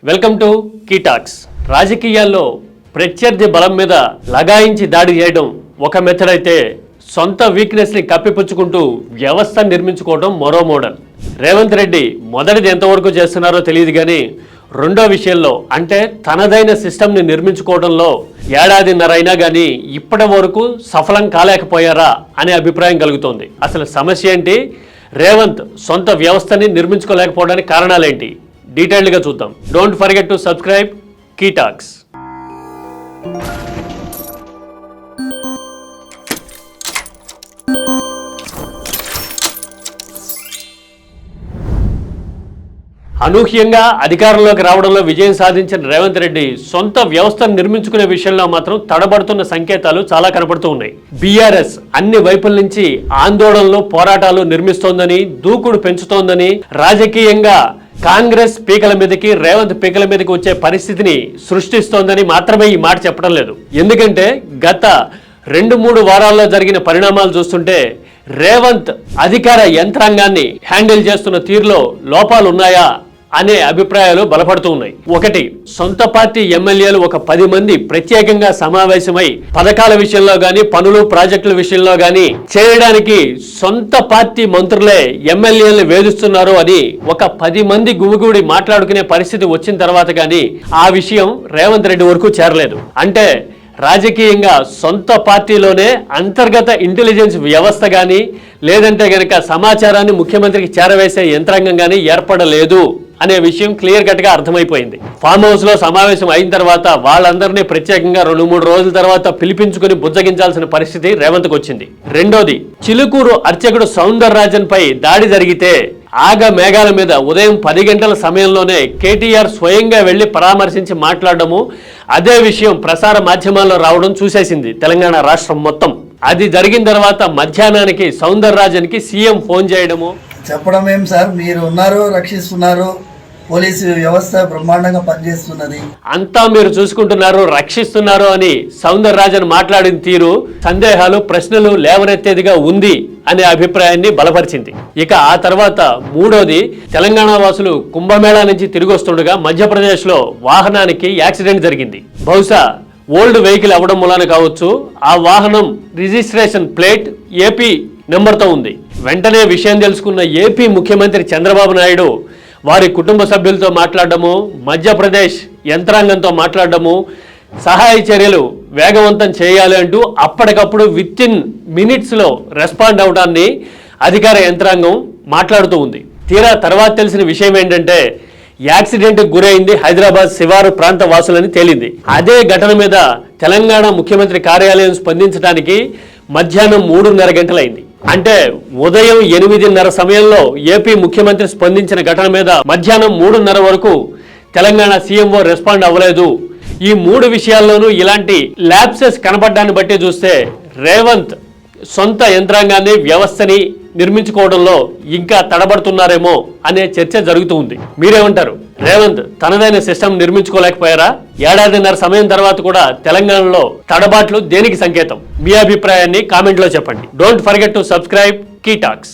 Welcome to key talks. రాజకీయాల్లో ప్రత్యర్థి బలం మీద లగాయించి దాడి చేయడం ఒక మెథడ్ అయితే, సొంత వీక్నెస్ని కప్పిపుచ్చుకుంటూ వ్యవస్థ నిర్మించుకోవడం మరో మోడల్. రేవంత్ రెడ్డి మొదటిది ఎంతవరకు చేస్తున్నారో తెలియదు కానీ, రెండో విషయంలో అంటే తనదైన సిస్టమ్ని నిర్మించుకోవడంలో ఏడాదిన్నర అయినా కానీ ఇప్పటి వరకు సఫలం కాలేకపోయారా అనే అభిప్రాయం కలుగుతోంది. అసలు సమస్య ఏంటి? రేవంత్ సొంత వ్యవస్థని నిర్మించుకోలేకపోవడానికి కారణాలేంటి? డీటెయిల్డ్గా చూద్దాం. Don't forget to subscribe Key Talks. అనూహ్యంగా అధికారంలోకి రావడంలో విజయం సాధించిన రేవంత్ రెడ్డి సొంత వ్యవస్థను నిర్మించుకునే విషయంలో మాత్రం తడబడుతున్న సంకేతాలు చాలా కనపడుతూ ఉన్నాయి. బీఆర్ఎస్ అన్ని వైపుల నుంచి ఆందోళనలు, పోరాటాలు నిర్మిస్తోందని, దూకుడు పెంచుతోందని, రాజకీయంగా కాంగ్రెస్ పీకల మీదకి, రేవంత్ పీకల మీదకి వచ్చే పరిస్థితిని సృష్టిస్తోందని మాత్రమే ఈ మాట చెప్పడం లేదు. ఎందుకంటే గత 2-3 వారాల్లో జరిగిన పరిణామాలు చూస్తుంటే రేవంత్ అధికార యంత్రాంగాన్ని హ్యాండిల్ చేస్తున్న తీరులో లోపాలు ఉన్నాయా అనే అభిప్రాయాలు బలపడుతూ ఉన్నాయి. ఒకటి, సొంత పార్టీ ఎమ్మెల్యేలు ఒక 10 మంది ప్రత్యేకంగా సమావేశమై పథకాల విషయంలో గానీ, పనులు ప్రాజెక్టుల విషయంలో గానీ చేయడానికి సొంత పార్టీ మంత్రులే ఎమ్మెల్యేలను వేధిస్తున్నారు అని ఒక 10 మంది గుమిగూడి మాట్లాడుకునే పరిస్థితి వచ్చిన తర్వాత కానీ ఆ విషయం రేవంత్ రెడ్డి వరకు చేరలేదు. అంటే రాజకీయంగా సొంత పార్టీలోనే అంతర్గత ఇంటెలిజెన్స్ వ్యవస్థ కానీ, లేదంటే గనక సమాచారాన్ని ముఖ్యమంత్రికి చేరవేసే యంత్రాంగం కానీ ఏర్పడలేదు అనే విషయం క్లియర్ కట్ గా అర్థమైపోయింది. ఫామ్ హౌస్ లో సమావేశం అయిన తర్వాత వాళ్ళందరినీ ప్రత్యేకంగా 2-3 రోజుల తర్వాత పిలిపించుకుని బుజ్జగించాల్సిన పరిస్థితి రేవంత్కి వచ్చింది. రెండోది, చిలుకూరు అర్చకుడు సౌందరరాజన్ పై దాడి జరిగితే ఆగ మేఘాల మీద ఉదయం 10 గంటల సమయంలోనే కేటీఆర్ స్వయంగా వెళ్లి పరామర్శించి మాట్లాడడము, అదే విషయం ప్రసార మాధ్యమాల్లో రావడం చూసేసింది తెలంగాణ రాష్ట్రం మొత్తం. అది జరిగిన తర్వాత మధ్యాహ్నానికి సౌందరరాజన్కి సీఎం ఫోన్ చేయడము, చెప్పడం ఏం సార్, మీరు ఉన్నారు, రక్షిస్తున్నారు, పోలీసు వ్యవస్థ బ్రహ్మాండంగా పనిచేస్తున్నది, అంతా మీరు చూసుకుంటున్నారు, రక్షిస్తున్నారు అని సౌందరరాజన్ మాట్లాడిన తీరు సందేహాలు, ప్రశ్నలు లేవనెత్తేదిగా ఉంది అనే అభిప్రాయాన్ని బలపరిచింది. ఇక ఆ తర్వాత మూడోది, తెలంగాణ వాసులు కుంభమేళా నుంచి తిరిగి వస్తుండగా మధ్యప్రదేశ్లో వాహనానికి యాక్సిడెంట్ జరిగింది. బహుశా ఓల్డ్ వెహికల్ అవ్వడం మూలాన కావచ్చు, ఆ వాహనం రిజిస్ట్రేషన్ ప్లేట్ ఏపీ నెంబర్తో ఉంది. వెంటనే విషయం తెలుసుకున్న ఏపీ ముఖ్యమంత్రి చంద్రబాబు నాయుడు వారి కుటుంబ సభ్యులతో మాట్లాడడము, మధ్యప్రదేశ్ యంత్రాంగంతో మాట్లాడడము, సహాయ చర్యలు వేగవంతం చేయాలి అంటూ అప్పటికప్పుడు వితిన్ మినిట్స్లో రెస్పాండ్ అవడాన్ని అధికార యంత్రాంగం మాట్లాడుతూ ఉంది. తీరా తర్వాత తెలిసిన విషయం ఏంటంటే యాక్సిడెంట్కి గురైంది హైదరాబాద్ శివారు ప్రాంత వాసులని తేలింది. అదే ఘటన మీద తెలంగాణ ముఖ్యమంత్రి కార్యాలయం స్పందించడానికి మధ్యాహ్నం 3:30 గంటలైంది. అంటే ఉదయం 8:30 సమయంలో ఏపీ ముఖ్యమంత్రి స్పందించిన ఘటన మీద మధ్యాహ్నం 3:30 వరకు తెలంగాణ సీఎంఓ రెస్పాండ్ అవ్వలేదు. ఈ 3 విషయాల్లోనూ ఇలాంటి ల్యాప్సెస్ కనబడ్డాన్ని బట్టి చూస్తే రేవంత్ సొంత యంత్రాంగాన్ని, వ్యవస్థని నిర్మించుకోవడంలో ఇంకా తడబడుతున్నారేమో అనే చర్చ జరుగుతూ ఉంది. మీరేమంటారు? రేవంత్ తనదైన సిస్టమ్ నిర్మించుకోలేకపోయారా? ఏడాదిన్నర సమయం తర్వాత కూడా తెలంగాణలో తడబాట్లు దేనికి సంకేతం? మీ అభిప్రాయాన్ని కామెంట్లో చెప్పండి. Don't forget to subscribe Key talks.